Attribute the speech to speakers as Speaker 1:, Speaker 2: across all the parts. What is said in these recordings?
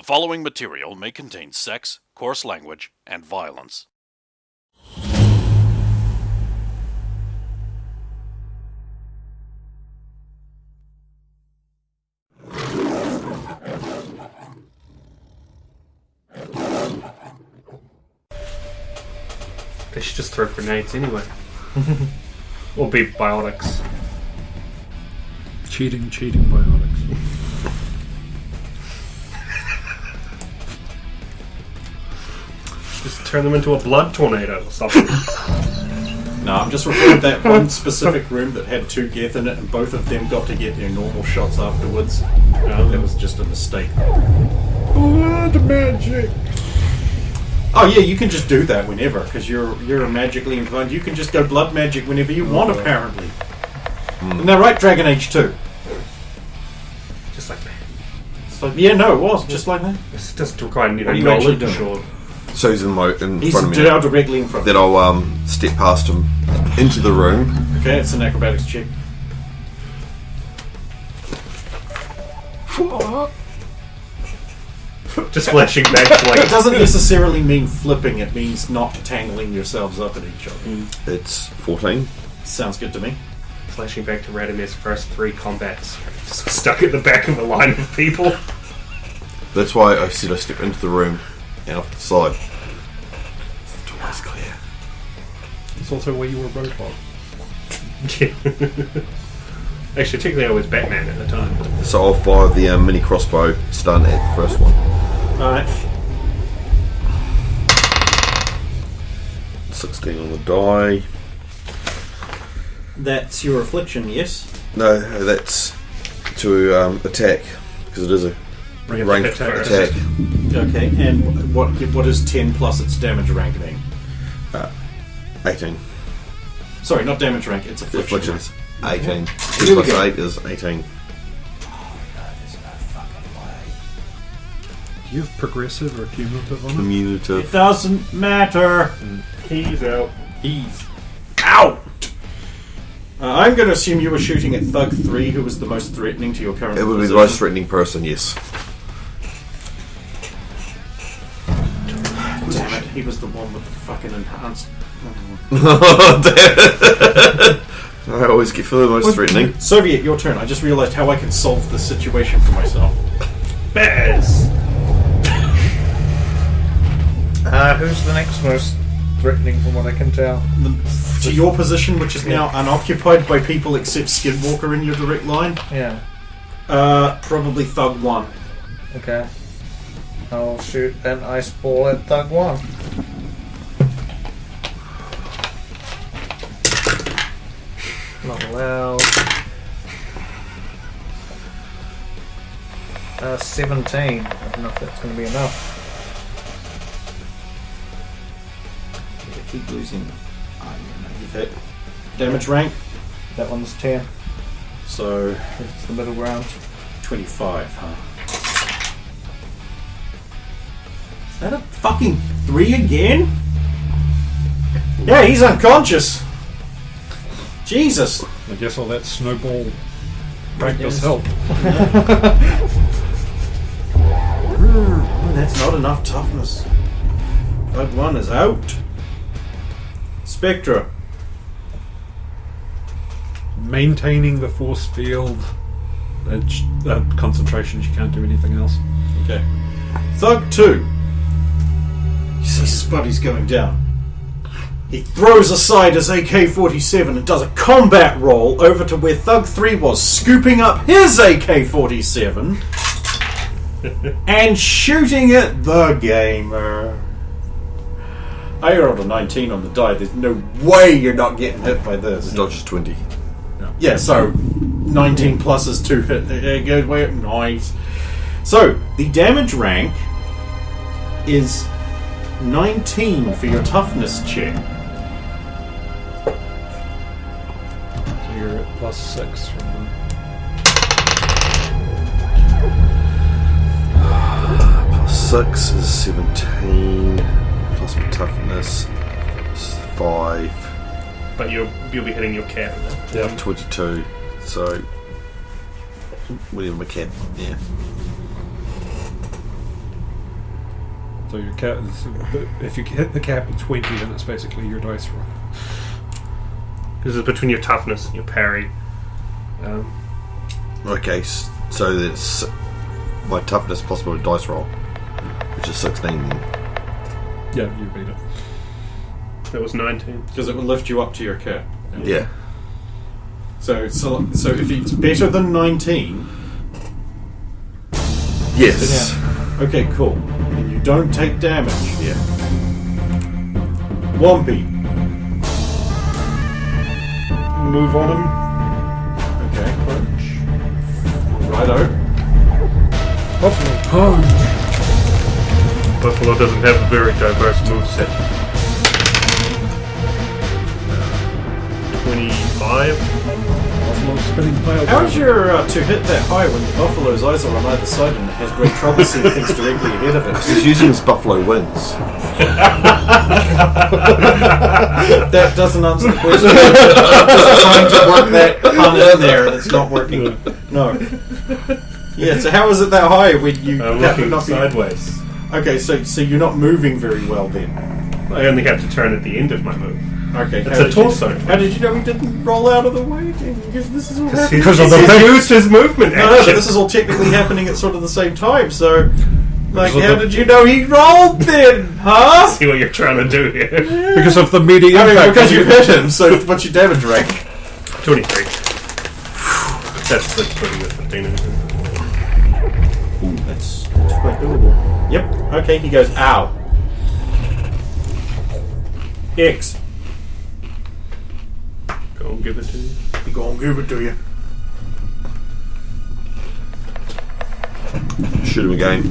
Speaker 1: following material may contain sex, coarse language, and violence.
Speaker 2: They should just throw grenades anyway. Or be biotics.
Speaker 3: Cheating biotics.
Speaker 2: Just turn them into a blood tornado or something.
Speaker 4: No, I'm just referring to that one specific room that had two Geth in it, and both of them got to get their normal shots afterwards. That was just a mistake.
Speaker 3: Blood magic!
Speaker 4: Oh yeah, you can just do that whenever, because you're magically inclined. You can just go blood magic whenever you want, apparently. Isn't that right, Dragon Age 2?
Speaker 2: Just like that.
Speaker 4: So, yeah, no, it was just like that.
Speaker 2: It doesn't require
Speaker 4: What are you actually
Speaker 2: knowledge
Speaker 4: doing?
Speaker 2: or...
Speaker 5: So he's in front of
Speaker 4: He's
Speaker 5: me.
Speaker 4: now directly in front.
Speaker 5: Then I'll step past him into the room.
Speaker 4: Okay, it's an acrobatics check.
Speaker 2: Just flashing back to
Speaker 4: It
Speaker 2: like...
Speaker 4: doesn't necessarily mean flipping, it means not tangling yourselves up at each other.
Speaker 5: It's 14.
Speaker 4: Sounds good to me.
Speaker 2: Flashing back to Radimir's first 3 combats. Just stuck at the back of a line of people.
Speaker 5: That's why I said I step into the room and off to the side. The door is clear.
Speaker 3: It's also where you were Roadhog.
Speaker 2: Actually, technically I was Batman at the time.
Speaker 5: So I'll fire the mini crossbow stun at the first one.
Speaker 4: Alright.
Speaker 5: 16 on the die.
Speaker 4: That's your affliction, yes?
Speaker 5: No, that's to attack, because it is a ranged attack.
Speaker 4: Okay, and what is 10 plus its damage rank mean?
Speaker 5: 18.
Speaker 4: Sorry, not damage rank, it's affliction.
Speaker 5: Afflictions. 18. 10
Speaker 4: Here we
Speaker 5: plus
Speaker 4: go.
Speaker 5: 8 is 18.
Speaker 3: Do you have progressive or cumulative on it?
Speaker 4: It
Speaker 5: Cumulative.
Speaker 4: doesn't matter.
Speaker 2: He's out.
Speaker 4: He's out! I'm going to assume you were shooting at Thug 3, who was the most threatening to your current
Speaker 5: It would be
Speaker 4: position.
Speaker 5: the most threatening person, yes.
Speaker 4: Damn it, he was the one with the fucking enhanced...
Speaker 5: I always get for the most threatening.
Speaker 4: Soviet, your turn. I just realised how I can solve this situation for myself.
Speaker 2: Bears!
Speaker 6: Who's the next most threatening from what I can tell?
Speaker 4: To your position, which is now unoccupied by people except Skinwalker in your direct line?
Speaker 6: Yeah.
Speaker 4: Probably Thug 1.
Speaker 6: Okay. I'll shoot an ice ball at Thug 1. Not allowed. 17. I don't know if that's going to be enough.
Speaker 4: I keep losing. You've hit. Damage rank,
Speaker 6: That one's 10.
Speaker 4: so
Speaker 6: It's the middle ground.
Speaker 4: 25, huh? Is that a fucking 3 again? Yeah, he's unconscious. Jesus.
Speaker 3: I guess all that snowball practice
Speaker 4: Yes.
Speaker 3: helped.
Speaker 4: That's not enough toughness. Thug 1 is out. Spectra.
Speaker 3: Maintaining the force field concentrations, you can't do anything else.
Speaker 4: Okay. Thug 2. You see Spuddy's going down. He throws aside his AK-47 and does a combat roll over to where Thug 3 was, scooping up his AK-47 and shooting at the gamer. I rolled a 19 on the die. There's no way you're not getting hit by this.
Speaker 5: Dodge is 20.
Speaker 4: Yeah, so 19 plus is 2 hit. There goes where nice. So the damage rank is 19 for your toughness check.
Speaker 3: So you're at +6 from the...
Speaker 5: +6 is 17. Plus my toughness is 5.
Speaker 2: But you'll be hitting your cap.
Speaker 5: Yeah. 22. So, whatever my cap, yeah.
Speaker 3: So your cap, if you hit the cap at 20, then it's basically your dice roll.
Speaker 2: This is between your toughness and your parry.
Speaker 5: Okay, so it's my toughness possible dice roll, which is 16.
Speaker 3: Yeah, you beat it.
Speaker 2: That was 19.
Speaker 4: Because it will lift you up to your cap.
Speaker 5: Yeah.
Speaker 4: So if it's better than 19,
Speaker 5: Yes.
Speaker 4: okay, cool. And you don't take damage.
Speaker 5: Yeah.
Speaker 4: Wompy.
Speaker 2: Move on him.
Speaker 4: Okay, punch. Righto.
Speaker 3: Buffalo punch!
Speaker 2: Buffalo doesn't have a very diverse moveset. 25.
Speaker 3: Buffalo spinning pile.
Speaker 4: How's your to hit that high when the buffalo's eyes are on either side and it has great trouble seeing things directly ahead of it?
Speaker 5: He's using his buffalo wings.
Speaker 4: That doesn't answer the question. I'm just trying to work that pun in there and it's not working. No. Yeah, so how is it that high when you
Speaker 2: I'm
Speaker 4: happen
Speaker 2: looking
Speaker 4: not be-
Speaker 2: sideways.
Speaker 4: Okay, so you're not moving very well then.
Speaker 2: I only have to turn at the end of my move.
Speaker 4: Okay,
Speaker 2: It's a torso.
Speaker 4: How did you know he didn't roll out of the way? Because this is all happening.
Speaker 2: Because he's used his movement
Speaker 4: No, but
Speaker 2: action.
Speaker 4: this is all technically happening at sort of the same time. So, like,
Speaker 3: Because of
Speaker 4: how
Speaker 3: the-
Speaker 4: did you know he rolled then, huh?
Speaker 2: See what you're trying to do here.
Speaker 3: Because of the media
Speaker 4: I mean,
Speaker 3: impact.
Speaker 4: because you hit him. So, what's your damage rank?
Speaker 2: 23. That's pretty good. 15 and
Speaker 4: That's quite doable. Yep. Okay, he goes, ow. X.
Speaker 2: Go and give it to you.
Speaker 4: You go and give it to you.
Speaker 5: Shoot him again.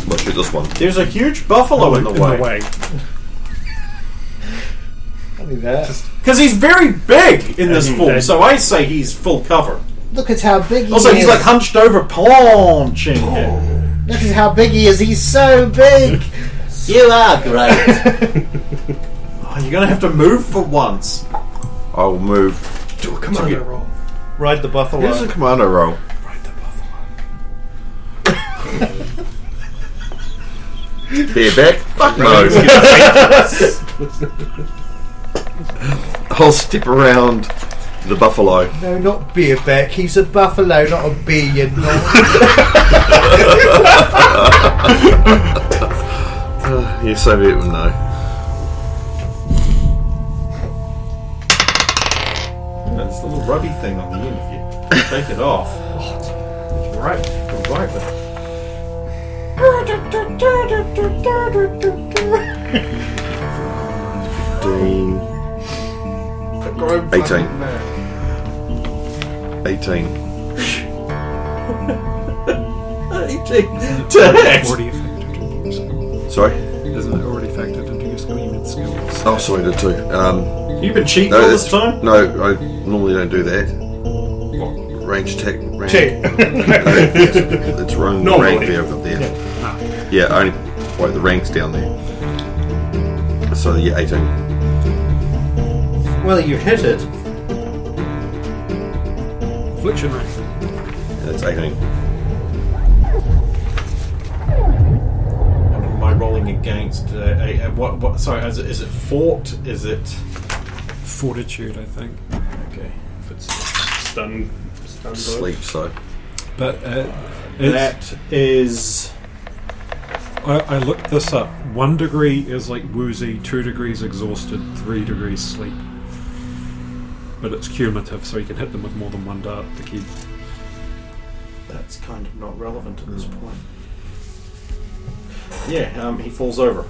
Speaker 5: Well, shoot this one.
Speaker 4: There's a huge buffalo in the way.
Speaker 6: Only that.
Speaker 4: Because he's very big in this form, so I say he's full cover.
Speaker 6: Look at how big he
Speaker 4: Also,
Speaker 6: is.
Speaker 4: he's like hunched over, punching him.
Speaker 6: Look at how big he is. He's so big. You are great.
Speaker 4: Oh, you're going to have to move for once.
Speaker 5: I will move.
Speaker 3: Do a commando roll.
Speaker 6: Ride the buffalo.
Speaker 5: Here's a commando roll.
Speaker 3: Ride the buffalo.
Speaker 5: Bareback? Fuck no. I'll step around the buffalo.
Speaker 6: No, not Beerbeck. He's a buffalo, not a bee, you know.
Speaker 5: You Soviet would know.
Speaker 4: There's a little rubby thing on the end. If you take it off. Right. Right. But
Speaker 5: 15, 18. 18.
Speaker 4: 18 to hit.
Speaker 3: Already affected.
Speaker 5: Sorry?
Speaker 3: Isn't it already factored into your skill? You meant skills.
Speaker 5: Oh, sorry, I did too.
Speaker 4: You've been cheating
Speaker 5: No,
Speaker 4: all this time?
Speaker 5: No, I normally don't do that. Range attack. Range.
Speaker 2: Cheat.
Speaker 5: It's wrong
Speaker 2: Normally.
Speaker 5: rank there, up there. Yeah, only the rank's down there. So yeah, 18.
Speaker 4: Well, you hit it.
Speaker 3: Affliction rate.
Speaker 5: That's 18.
Speaker 4: What am I rolling against? What? Sorry, is it fort? Is it?
Speaker 3: Fortitude, I think.
Speaker 4: Okay.
Speaker 2: If it's stun blow.
Speaker 5: Sleep, so.
Speaker 3: But
Speaker 4: That is.
Speaker 3: I looked this up. 1 degree is like woozy, 2 degrees exhausted, 3 degrees sleep. But it's cumulative, so you can hit them with more than one dart to keep.
Speaker 4: That's kind of not relevant at this point. Yeah, he falls over.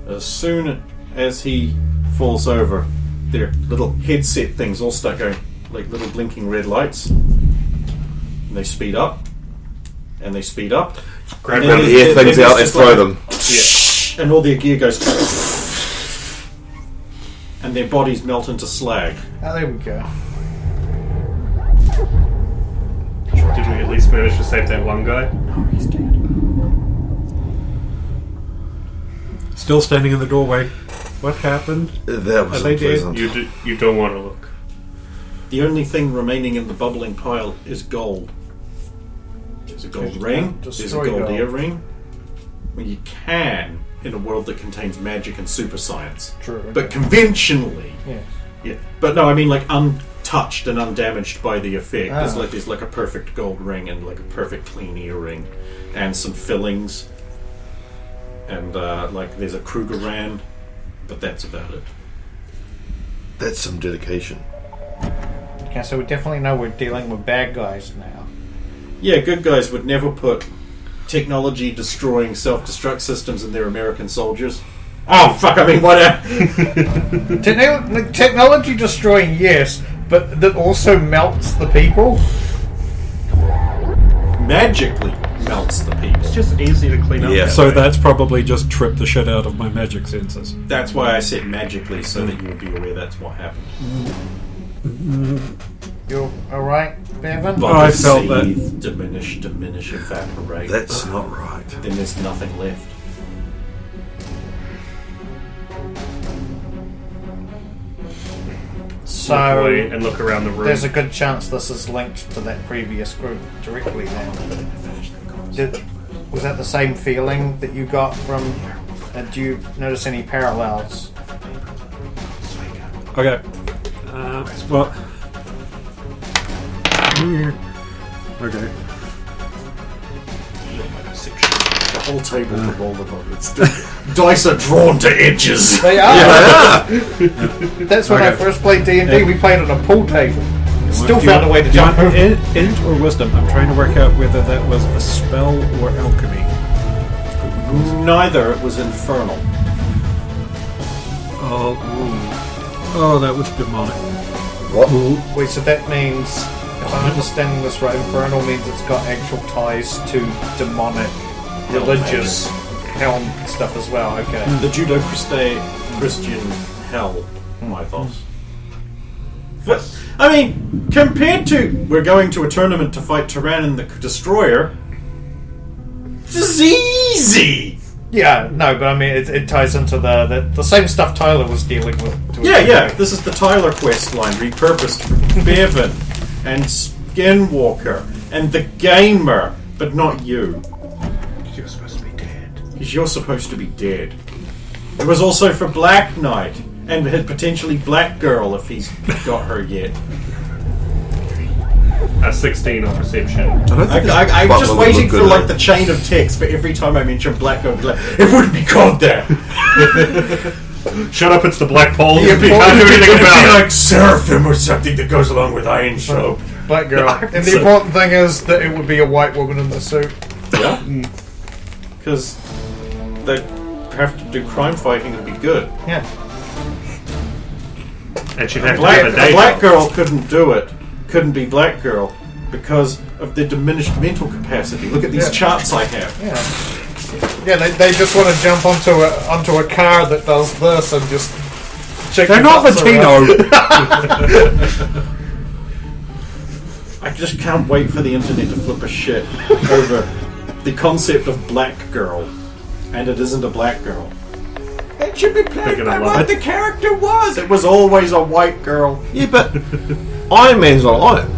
Speaker 4: As soon as he falls over, their little headset things all start going like little blinking red lights. And they speed up. And they speed up.
Speaker 2: Grab
Speaker 4: And
Speaker 5: Grab
Speaker 4: then
Speaker 5: the air things
Speaker 4: it's
Speaker 5: out and
Speaker 4: just
Speaker 5: throw
Speaker 4: like-
Speaker 5: them.
Speaker 4: And all their gear goes. And their bodies melt into slag.
Speaker 6: Oh, there we go.
Speaker 2: Did we at least manage to save that one guy?
Speaker 4: He's dead.
Speaker 3: Still standing in the doorway. What happened?
Speaker 5: That was
Speaker 3: Are they dead?
Speaker 5: unpleasant.
Speaker 2: You don't want to look.
Speaker 4: The only thing remaining in the bubbling pile is gold. There's a gold ring. There's a
Speaker 6: Destroy
Speaker 4: gold
Speaker 6: gold.
Speaker 4: earring. Well, you can in a world that contains magic and super science.
Speaker 6: True.
Speaker 4: But conventionally,
Speaker 6: Yeah.
Speaker 4: yeah. But no, I mean like untouched and undamaged by the effect.
Speaker 6: Ah.
Speaker 4: There's like a perfect gold ring and like a perfect clean earring, and some fillings. And like there's a Krugerrand, but that's about it.
Speaker 5: That's some dedication.
Speaker 6: Okay, so we definitely know we're dealing with bad guys now.
Speaker 4: Yeah, good guys would never put technology destroying self-destruct systems in their American soldiers. Oh fuck! I mean, what?
Speaker 6: Technology destroying, yes, but that also melts the people.
Speaker 4: Magically melts the people.
Speaker 2: It's just easy to clean up.
Speaker 5: Yeah.
Speaker 2: that
Speaker 3: So
Speaker 2: way.
Speaker 3: that's probably just tripped the shit out of my magic senses.
Speaker 4: That's why I said magically, so that you would be aware that's what happened.
Speaker 6: You alright, Bevan?
Speaker 3: Oh, I felt that.
Speaker 4: Seethe, diminish, evaporate.
Speaker 5: That's not right.
Speaker 4: Then there's nothing left.
Speaker 6: So
Speaker 2: and look around the room.
Speaker 6: there's a good chance this is linked to that previous group directly now. Was that the same feeling that you got from... do you notice any parallels?
Speaker 3: Okay. Well. Okay.
Speaker 4: The whole table to roll the bullets. Dice are drawn to edges.
Speaker 6: They are! That's when I
Speaker 3: Okay.
Speaker 6: first played D&D, we played on a pool table. Still
Speaker 3: Do you
Speaker 6: found a way to
Speaker 3: do you
Speaker 6: jump
Speaker 3: want
Speaker 6: over.
Speaker 3: int or wisdom? I'm trying to work out whether that was a spell or alchemy.
Speaker 4: Neither. It was infernal.
Speaker 3: Oh, that was demonic.
Speaker 5: What?
Speaker 6: Wait, so that means, if I'm understanding this right, infernal means it's got actual ties to demonic, religious, helm stuff as well, okay.
Speaker 4: The Judeo-Christian hell mythos. But, I mean, compared to we're going to a tournament to fight Tyrannon the Destroyer, this is easy!
Speaker 6: Yeah, no, but I mean, it ties into the same stuff Tyler was dealing with. To a
Speaker 4: Yeah, yeah,
Speaker 6: degree.
Speaker 4: this is the Tyler quest line, repurposed for Bevan, and Skinwalker, and the Gamer, but not you.
Speaker 2: You're supposed to be dead.
Speaker 4: Because you're supposed to be dead. It was also for Black Knight, and potentially Black Girl if he's got her yet.
Speaker 2: A 16 on perception.
Speaker 4: I'm just waiting for like the chain of text for every time I mention Black Girl. Be like, it wouldn't be called that.
Speaker 2: Shut up! It's the Black Pole.
Speaker 6: Yeah,
Speaker 2: You can't do anything
Speaker 4: It'd be
Speaker 2: about it.
Speaker 4: like Seraphim or something that goes along with Iron Show.
Speaker 6: Black girl. And the important thing is that it would be a white woman in the suit.
Speaker 4: Yeah. Because they have to do crime fighting and be good.
Speaker 6: Yeah.
Speaker 2: And she'd have to
Speaker 4: Black,
Speaker 2: have a day
Speaker 4: a Black
Speaker 2: job.
Speaker 4: Girl couldn't do it. Couldn't be Black Girl because of their diminished mental capacity. Look at these
Speaker 6: Yeah.
Speaker 4: charts I have.
Speaker 6: Yeah. Yeah, they just want to jump onto a car that does this and just check.
Speaker 3: They're
Speaker 6: the
Speaker 3: not
Speaker 6: butts around.
Speaker 3: Latino!
Speaker 4: I just can't wait for the internet to flip a shit over the concept of Black Girl, and it isn't a Black Girl. It should be played
Speaker 2: Thinking
Speaker 4: by
Speaker 2: I
Speaker 4: what
Speaker 2: love
Speaker 4: the character was. It was always a white girl.
Speaker 5: Yeah, but Iron Man's not Iron.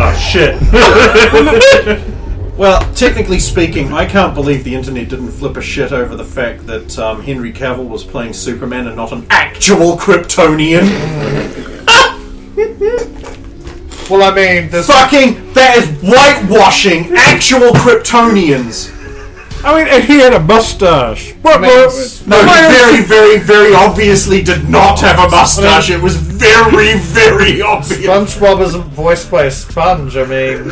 Speaker 2: Oh shit!
Speaker 4: Well, technically speaking, I can't believe the internet didn't flip a shit over the fact that Henry Cavill was playing Superman and not an actual Kryptonian.
Speaker 6: Well, I mean, there's
Speaker 4: Fucking, that is whitewashing actual Kryptonians.
Speaker 3: I mean, and he had a mustache. What?
Speaker 6: mean,
Speaker 4: No, he very, very, very obviously did not have a mustache. It was very, very obvious.
Speaker 6: SpongeBob isn't voiced by a sponge. I mean,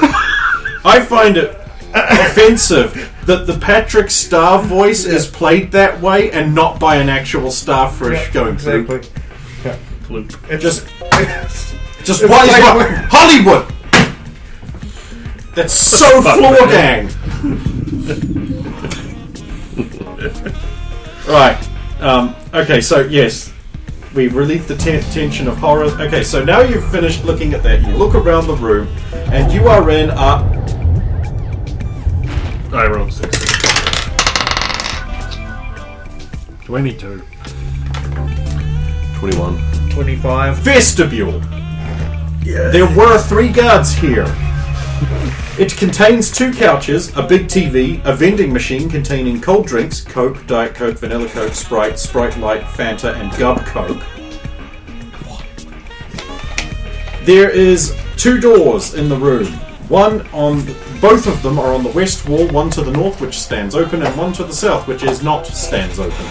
Speaker 4: I find it offensive that the Patrick Star voice is played that way and not by an actual starfish going through.
Speaker 6: exactly.
Speaker 4: Just
Speaker 6: It's
Speaker 4: what is
Speaker 6: like-
Speaker 4: what? Hollywood! That's so floor gang! Right. Okay, so yes. We've relieved the tension of horror. Okay, so now you've finished looking at that. You look around the room, and you are in a...
Speaker 2: I rolled 16.
Speaker 3: 22.
Speaker 5: 21.
Speaker 6: 25.
Speaker 4: vestibule. Yeah. There were 3 guards here. It contains 2 couches, a big TV, a vending machine containing cold drinks, Coke, Diet Coke, Vanilla Coke, Sprite, Sprite Light, Fanta, and Gub Coke. There is 2 doors in the room. Both of them are on the west wall, one to the north, which stands open, and one to the south, which stands open.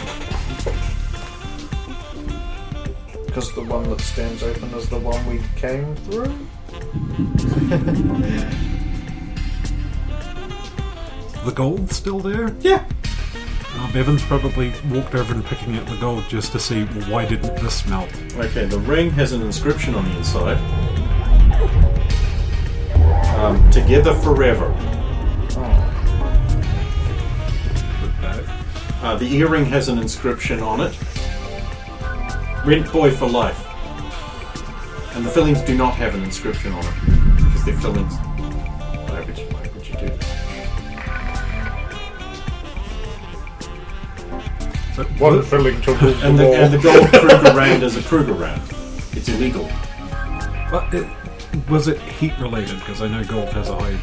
Speaker 6: Because the one that stands open is the one we came through?
Speaker 3: The gold still there?
Speaker 4: Yeah.
Speaker 3: Bevan's probably walked over and picking at the gold just to see, well, why didn't this melt?
Speaker 4: Okay, the ring has an inscription on the inside. Together forever. The earring has an inscription on it. Rent boy for life. And the fillings do not have an inscription on it. Because they're fillings. Why would you do that?
Speaker 3: So,
Speaker 6: One filling to rule
Speaker 4: And the gold Krugerrand is a Krugerrand. It's illegal.
Speaker 3: was it heat related? Because I know gold has a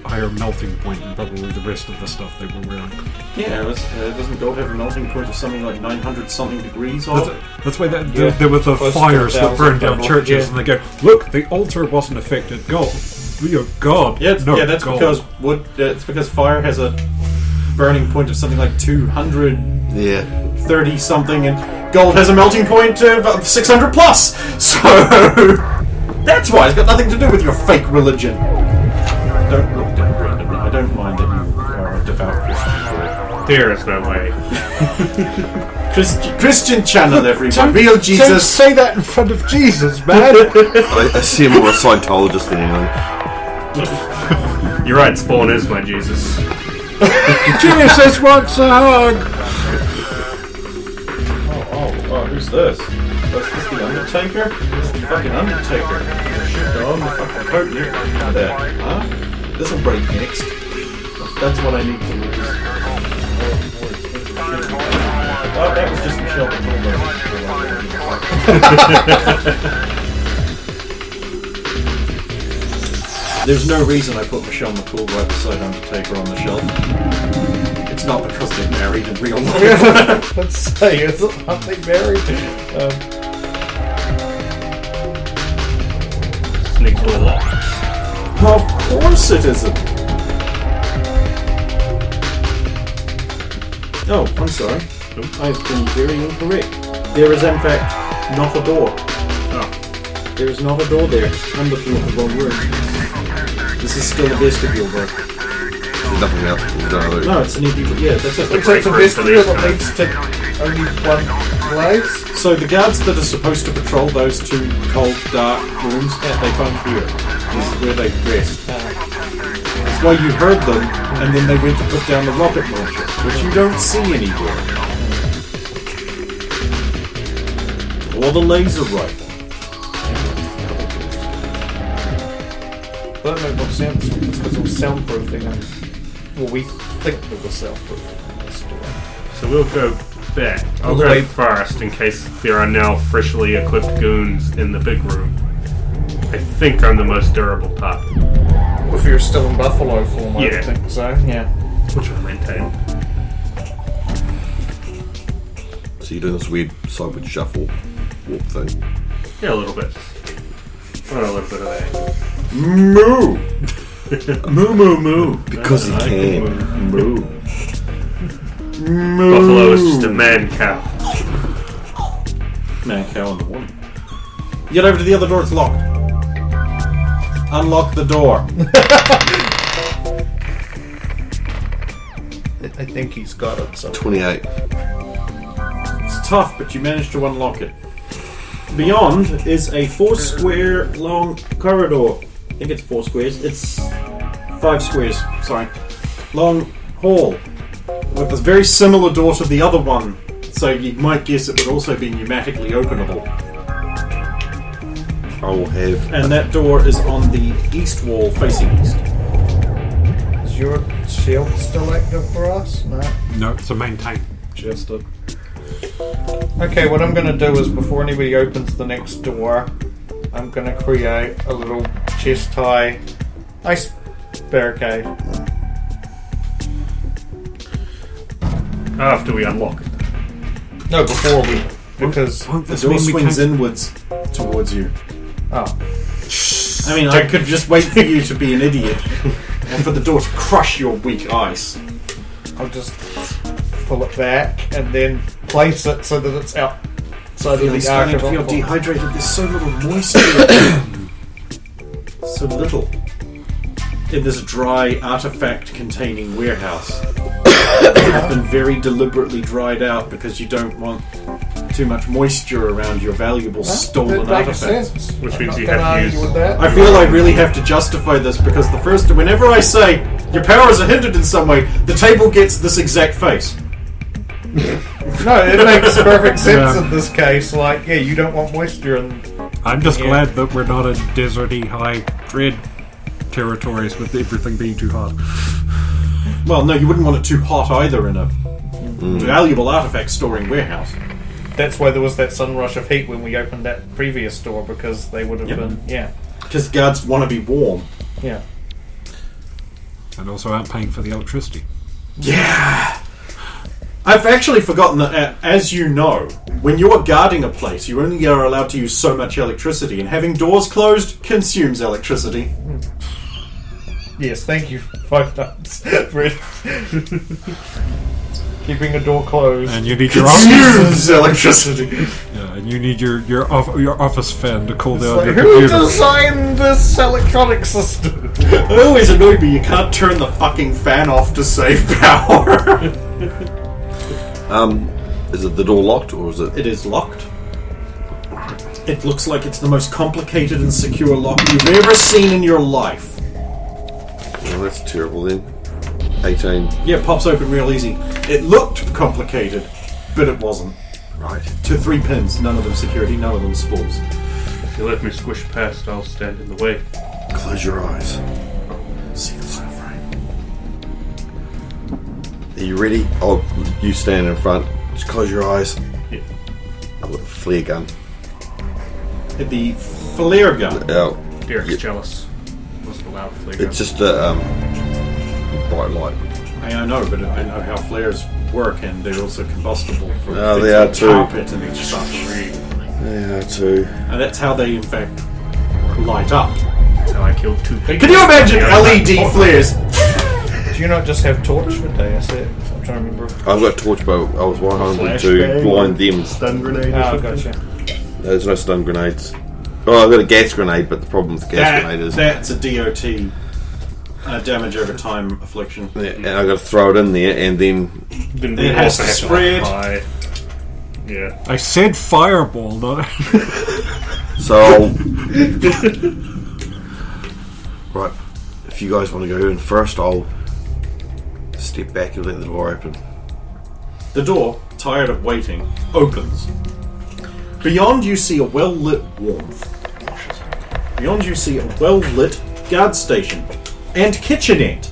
Speaker 3: higher melting point than probably the rest of the stuff they were wearing.
Speaker 4: Yeah, doesn't gold have a melting point of something like 900 something degrees?
Speaker 3: That's why there was a fires that burned down churches, and they go, look, the altar wasn't affected. God.
Speaker 4: Yeah, that's
Speaker 3: gold.
Speaker 4: because wood. It's because fire has a burning point of something like 230 something, and gold has a melting point of 600 plus. So that's why it's got nothing to do with your fake religion. Don't look down, Brandon. I don't mind that you are a devout Christian.
Speaker 2: There is no way.
Speaker 4: Christian channel, everyone. Real
Speaker 6: Don't
Speaker 4: Jesus.
Speaker 6: say that in front of Jesus, man!
Speaker 5: I see him more a Scientologist than anything.
Speaker 2: You're right, Spawn is my Jesus.
Speaker 6: Jesus wants a hug!
Speaker 4: Oh, who's this? Is this the Undertaker? This is the fucking Undertaker. Shit on the fucking coat here. There. Huh? This'll break next. That's what I need to lose. Oh, that was just Michelle McCool. There's no reason I put Michelle McCool right beside Undertaker on the shelf. It's not because they're married in real life.
Speaker 6: Let's say, aren't they married?
Speaker 2: Snake door lock.
Speaker 4: Of course it isn't. Oh, I'm sorry. I've been very incorrect. There is, in fact, not a door.
Speaker 2: Oh.
Speaker 4: There is not a door there. I'm looking at the wrong room. This is still a vestibule, bro.
Speaker 5: There's nothing else.
Speaker 4: No, it's an empty... Yeah, that's it.
Speaker 6: It's a vestibule that leads to only one place.
Speaker 4: So the guards that are supposed to patrol those 2 cold, dark rooms, they come here. This is where they rest. That's why you heard them, and then they went to put down the rocket launcher, which you don't see anywhere. Or the laser rifle.
Speaker 6: I don't know what sounds. It's because of soundproofing. Well, we think there was soundproofing in this door.
Speaker 2: So we'll go back. I'll go first in case there are now freshly equipped goons in the big room. I think I'm the most durable pup.
Speaker 6: Well, if you're still in buffalo form, I
Speaker 2: Yeah.
Speaker 6: would think so. Yeah.
Speaker 2: Which I'll maintain.
Speaker 5: So you're doing this weird sideward shuffle walk thing.
Speaker 2: Yeah, a little bit. Well, a little bit of that.
Speaker 4: Moo! Moo, moo, moo.
Speaker 5: Because he can.
Speaker 4: Moo.
Speaker 2: Buffalo is just a man cow.
Speaker 4: Man cow in the morning. Get over to the other door, it's locked. Unlock the door.
Speaker 6: I think he's got it. So
Speaker 5: 28.
Speaker 4: It's tough, but you managed to unlock it. Beyond is a 4 square long corridor. I think it's 4 squares. It's 5 squares, sorry. Long hall. With a very similar door to the other one. So you might guess it would also be pneumatically openable.
Speaker 5: I will have.
Speaker 4: And that door is on the east wall facing east.
Speaker 6: is your shield still active for us? No.
Speaker 3: No, it's a maintain. Just a...
Speaker 6: Okay, what I'm going to do is before anybody opens the next door, I'm going to create a little chest high. barricade.
Speaker 2: After we unlock it.
Speaker 6: No, before we... Because...
Speaker 3: Won't
Speaker 4: The
Speaker 3: this
Speaker 4: door
Speaker 3: mean we
Speaker 4: swings
Speaker 3: can't-
Speaker 4: inwards towards you.
Speaker 6: Oh.
Speaker 4: I mean, I could just wait for you to be an idiot and for the door to crush your weak ice.
Speaker 6: I'll just pull it back and then place it so that it's outside of
Speaker 4: Feeling
Speaker 6: the arc
Speaker 4: starting
Speaker 6: of
Speaker 4: to feel
Speaker 6: it.
Speaker 4: dehydrated. There's so little moisture. So little. In this dry, artifact-containing warehouse. It's been very deliberately dried out because you don't want too much moisture around your valuable stolen
Speaker 6: That makes
Speaker 4: artifacts.
Speaker 6: sense.
Speaker 2: Which
Speaker 6: I'm
Speaker 2: means
Speaker 6: not
Speaker 2: you
Speaker 6: gonna
Speaker 2: have to
Speaker 6: argue
Speaker 2: use-
Speaker 6: with that.
Speaker 4: I feel I really have to justify this because whenever I say your powers are hindered in some way, the table gets this exact face.
Speaker 6: No, it makes perfect sense
Speaker 3: Yeah.
Speaker 6: in this case. Like, yeah, you don't want moisture and...
Speaker 3: I'm just
Speaker 6: Yeah.
Speaker 3: glad that we're not in deserty, high, dread territories with everything being too hot.
Speaker 4: Well, no, you wouldn't want it too hot either in a valuable artifact storing warehouse.
Speaker 6: That's why there was that sun rush of heat when we opened that previous door, because they would have
Speaker 4: Yep.
Speaker 6: been... Yeah.
Speaker 4: Because guards want to be warm.
Speaker 6: Yeah.
Speaker 3: And also aren't paying for the electricity.
Speaker 4: Yeah! I've actually forgotten that, as you know, when you are guarding a place, you only are allowed to use so much electricity, and having doors closed consumes electricity.
Speaker 6: Yes, thank you 5 times. Keeping a door closed.
Speaker 3: And you need your
Speaker 4: Consumes electricity!
Speaker 3: yeah, and you need your office fan to cool down
Speaker 6: Like,
Speaker 3: your
Speaker 6: who
Speaker 3: computer.
Speaker 6: designed this electronic system?
Speaker 4: It always annoyed me, you can't turn the fucking fan off to save power.
Speaker 5: Is it the door locked or is it?
Speaker 4: It is locked. It looks like it's the most complicated and secure lock you've ever seen in your life.
Speaker 5: Oh, that's terrible then. 18.
Speaker 4: Yeah, it pops open real easy. It looked complicated, but it wasn't.
Speaker 5: Right.
Speaker 4: 3 pins, none of them security, none of them spools.
Speaker 2: If you let me squish past, I'll stand in the way.
Speaker 5: Close your eyes.
Speaker 4: See the frame.
Speaker 5: Are you ready? Oh, you stand in front. Just close your eyes.
Speaker 2: Yeah.
Speaker 5: I've got a flare gun.
Speaker 4: Hit the flare gun.
Speaker 5: Oh,
Speaker 2: Derek's
Speaker 5: Yeah.
Speaker 2: jealous. Wasn't allowed to flick
Speaker 5: it's just a bright light.
Speaker 4: I know, but I know how flares work, and they're also combustible for
Speaker 5: Oh,
Speaker 4: things
Speaker 5: they are
Speaker 4: like
Speaker 5: too.
Speaker 4: carpet and such.
Speaker 5: Yeah, too.
Speaker 4: And that's how they, in fact, light up.
Speaker 2: That's how I killed 2 people.
Speaker 4: Can you imagine
Speaker 2: Yeah,
Speaker 4: LED flares?
Speaker 6: Do you not just have torch for DSX? I'm trying to remember.
Speaker 5: I've got torch bow. I was hoping to
Speaker 2: Flashbang.
Speaker 5: blind them.
Speaker 2: Stun grenade.
Speaker 6: Oh, gotcha.
Speaker 5: There's no stun grenades. Oh, I've got a gas grenade, but the problem with the gas grenade is...
Speaker 4: That's a DOT damage over time affliction.
Speaker 5: Yeah, and I've got to throw it in there, and then...
Speaker 2: Then
Speaker 4: It has to
Speaker 2: have
Speaker 4: spread.
Speaker 2: apply- Yeah.
Speaker 3: I said fireball, not...
Speaker 5: So I'll... Right, if you guys want to go in first, I'll step back and let the door open.
Speaker 4: The door, tired of waiting, opens. Beyond you see a well-lit warmth. Beyond you see a well-lit guard station and kitchenette.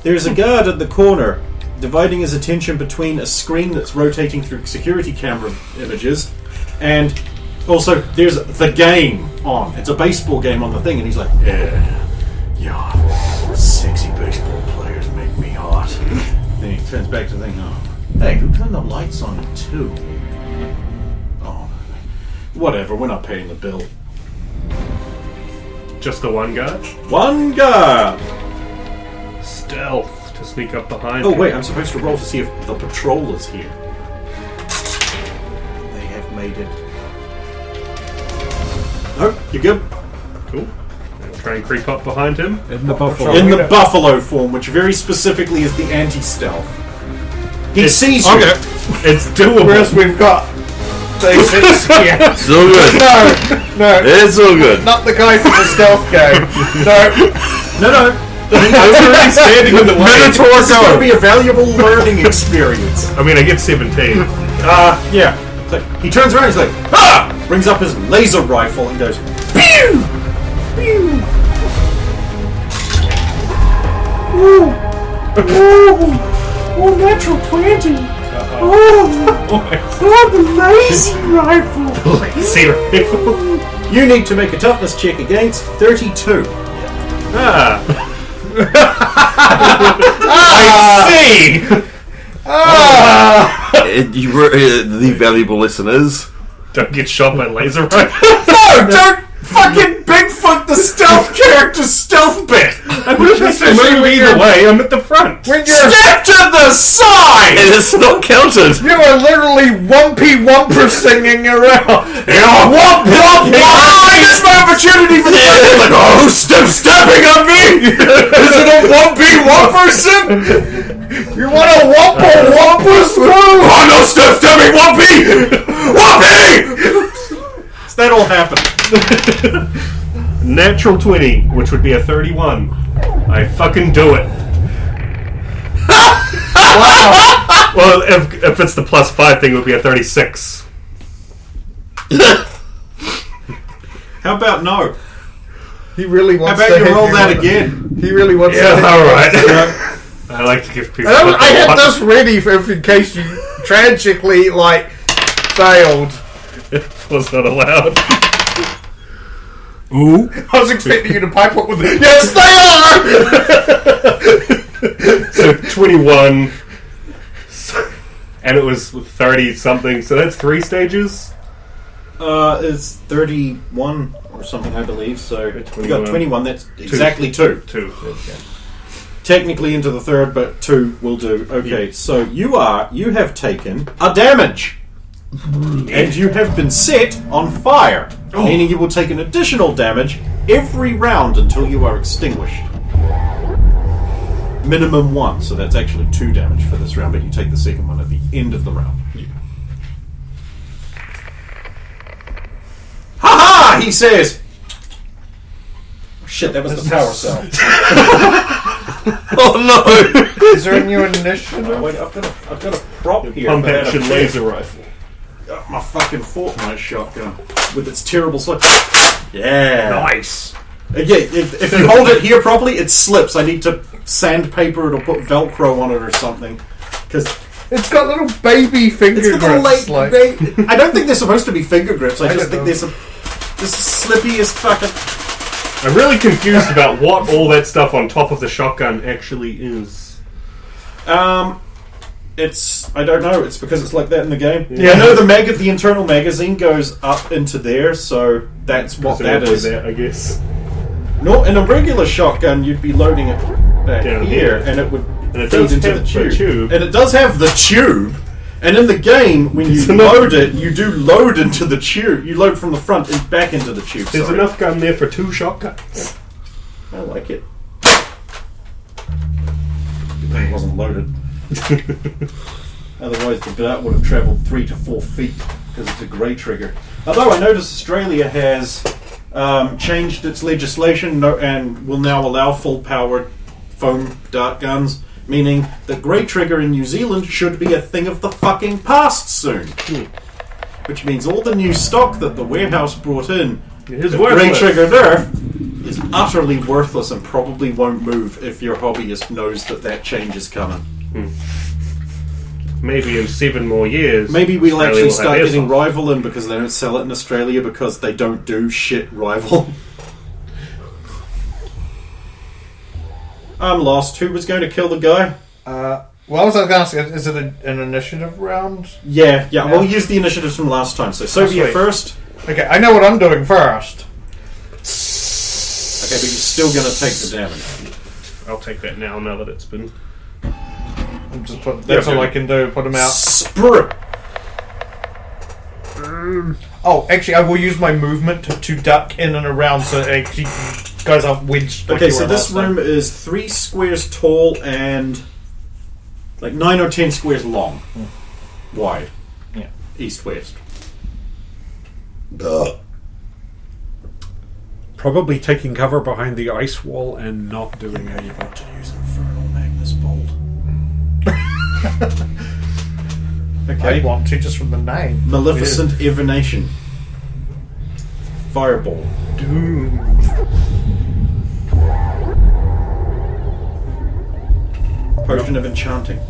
Speaker 4: There's a guard at the corner, dividing his attention between a screen that's rotating through security camera images, and also there's the game on. It's a baseball game on the thing, and he's like, yeah, sexy baseball players make me hot. Then he turns back to the thing, oh, hey, who turned the lights on at 2? Oh, whatever, we're not paying the bill.
Speaker 2: Just the one guy?
Speaker 4: One guard!
Speaker 2: Stealth to sneak up behind
Speaker 4: Oh
Speaker 2: him.
Speaker 4: wait, I'm supposed to roll to see if the patrol is here. They have made it. No, you're good.
Speaker 2: Cool. I'll try and creep up behind him.
Speaker 3: In the buffalo.
Speaker 4: In the buffalo form, which very specifically is the anti-stealth. He sees you.
Speaker 3: Okay.
Speaker 2: It's doable.
Speaker 6: Whereas we've got these yeah.
Speaker 5: It's all good.
Speaker 6: No,
Speaker 5: It's all good.
Speaker 6: not the guy from the stealth game. No.
Speaker 4: No.
Speaker 2: I was already standing in the way.
Speaker 4: This is going to be a valuable learning experience.
Speaker 2: I mean, I get 17.
Speaker 4: Yeah. So he turns around, he's like, ah! Brings up his laser rifle and goes, pew! Pew! Ooh! Ooh! Oh, natural 20! Oh, the laser rifle!
Speaker 2: See rifle.
Speaker 4: You need to make a toughness check against 32.
Speaker 2: Ah. I see!
Speaker 5: The valuable lesson is...
Speaker 2: Don't get shot by laser rifle.
Speaker 4: No, don't fucking Bigfoot the stealth character's stealth bit!
Speaker 2: I wish I could move either way. I'm at the front.
Speaker 6: When you're
Speaker 4: Step to the side!
Speaker 5: And it's not counted!
Speaker 6: you are literally 1p1 singing around.
Speaker 4: Yeah, womp, womp, womp! I missed my opportunity for the
Speaker 5: Like, oh, stepping on me!
Speaker 4: Is it a 1p1 person?
Speaker 6: You want a whopper whopper screw?
Speaker 5: Oh no, stepping, Whoopee! Whoopee!
Speaker 4: So that all happened.
Speaker 2: Natural 20, which would be a 31. I fucking do it. Wow. Well, if it's the +5 thing, it would be a 36.
Speaker 4: How about no?
Speaker 6: He really
Speaker 4: How
Speaker 6: wants
Speaker 4: about
Speaker 6: to
Speaker 4: you
Speaker 6: hit
Speaker 4: roll
Speaker 6: you
Speaker 4: that
Speaker 6: with it.
Speaker 4: again?
Speaker 6: He really wants to hit you.
Speaker 2: Alright.
Speaker 4: Yeah.
Speaker 2: I like to give people...
Speaker 6: I had this ready in case you tragically, failed.
Speaker 2: It was not allowed.
Speaker 3: Ooh.
Speaker 6: I was expecting you to pipe up with it. Yes, they are!
Speaker 2: So 21. And it was 30 something. So that's 3 stages.
Speaker 4: It's 31 or something, I believe. So you
Speaker 2: 21.
Speaker 4: got 21. That's exactly 2.
Speaker 2: 2. Okay.
Speaker 4: Technically into the 3rd, but 2 will do. Okay, so you have taken a damage. And you have been set on fire, meaning you will take an additional damage every round until you are extinguished. Minimum 1, so that's actually 2 damage for this round, but you take the second one at the end of the round. Ha ha! He says. Oh, shit, that was the power cell.
Speaker 5: Oh no!
Speaker 6: Is there a new initiative?
Speaker 4: Wait, I've got a prop here.
Speaker 2: Pump
Speaker 4: but I
Speaker 2: action
Speaker 4: don't-
Speaker 2: laser rifle.
Speaker 4: My fucking Fortnite shotgun with its terrible slip. Yeah.
Speaker 2: Nice.
Speaker 4: Yeah, if you hold it here properly, it slips. I need to sandpaper it or put Velcro on it or something. Because
Speaker 6: It's got little baby finger
Speaker 4: it's got the
Speaker 6: grips.
Speaker 4: late. I don't think they're supposed to be finger grips. I just
Speaker 6: don't
Speaker 4: think
Speaker 6: know.
Speaker 4: they're this slippiest fucking.
Speaker 2: I'm really confused about what all that stuff on top of the shotgun actually is.
Speaker 4: It's I don't know. It's because it's like that in the game.
Speaker 2: Yeah.
Speaker 4: I know the internal magazine goes up into there, so that's what that is.
Speaker 2: I guess.
Speaker 4: No, in a regular shotgun, you'd be loading it back
Speaker 2: Down
Speaker 4: here,
Speaker 2: here.
Speaker 4: and it would
Speaker 2: it
Speaker 4: feed
Speaker 2: does
Speaker 4: into
Speaker 2: have
Speaker 4: the
Speaker 2: the tube.
Speaker 4: And it does have the tube. And in the game, when you
Speaker 2: enough-
Speaker 4: load it, you do load into the tube. You load from the front and back into the tube.
Speaker 2: There's
Speaker 4: sorry.
Speaker 2: enough gun there for 2 shotguns.
Speaker 4: I like it. Good thing it wasn't loaded. Otherwise, the bullet would have travelled 3 to 4 feet because it's a grey trigger. Although I noticed Australia has changed its legislation and will now allow full-powered foam dart guns, meaning that grey trigger in New Zealand should be a thing of the fucking past soon. Which means all the new stock that the warehouse brought in,
Speaker 2: It is
Speaker 4: grey
Speaker 2: worthless.
Speaker 4: trigger Nerf, is utterly worthless and probably won't move if your hobbyist knows that change is coming.
Speaker 2: Maybe in 7 more years.
Speaker 4: Maybe we'll
Speaker 2: Australia
Speaker 4: actually
Speaker 2: will have
Speaker 4: start getting
Speaker 2: airsoft.
Speaker 4: Rival in because they don't sell it in Australia because they don't do shit Rival. I'm lost. Who was going to kill the guy?
Speaker 6: Well, I was going to ask, is it an initiative round?
Speaker 4: Yeah. We'll use the initiatives from last time. So Soviet
Speaker 6: sweet.
Speaker 4: first.
Speaker 6: Okay, I know what I'm doing first.
Speaker 4: Okay, but you're still going to take the damage.
Speaker 2: I'll take that now that it's been...
Speaker 6: I'm just that's all I can do, put them out.
Speaker 4: Sprue.
Speaker 6: Oh, actually, I will use my movement to duck in and around so actually guys aren't wedged. like
Speaker 4: Okay,
Speaker 6: you
Speaker 4: so
Speaker 6: were
Speaker 4: this
Speaker 6: last time.
Speaker 4: room is 3 squares tall and like 9 or 10 squares long. Wide.
Speaker 6: Yeah.
Speaker 4: East-west.
Speaker 3: Probably taking cover behind the ice wall and not doing anything.
Speaker 4: To use Infernal Magnus Bolt.
Speaker 6: I
Speaker 4: Okay.
Speaker 6: want to just from the name.
Speaker 4: Maleficent Emanation. Fireball. Potion of Enchanting.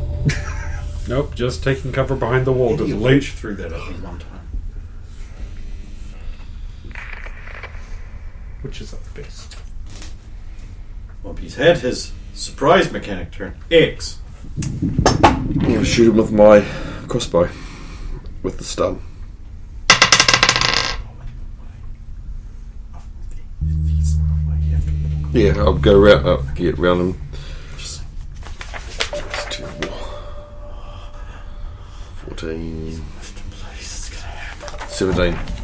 Speaker 3: Nope, just taking cover behind the wall. Does
Speaker 4: Idiot
Speaker 3: late.
Speaker 4: Lich threw that at me one time.
Speaker 2: Which is up the best.
Speaker 4: Well, he's had his Surprise mechanic turn. X.
Speaker 5: I'm going to shoot him with my crossbow. With the stun. Yeah, I'll go around. Get around him. That's terrible. 14. 17.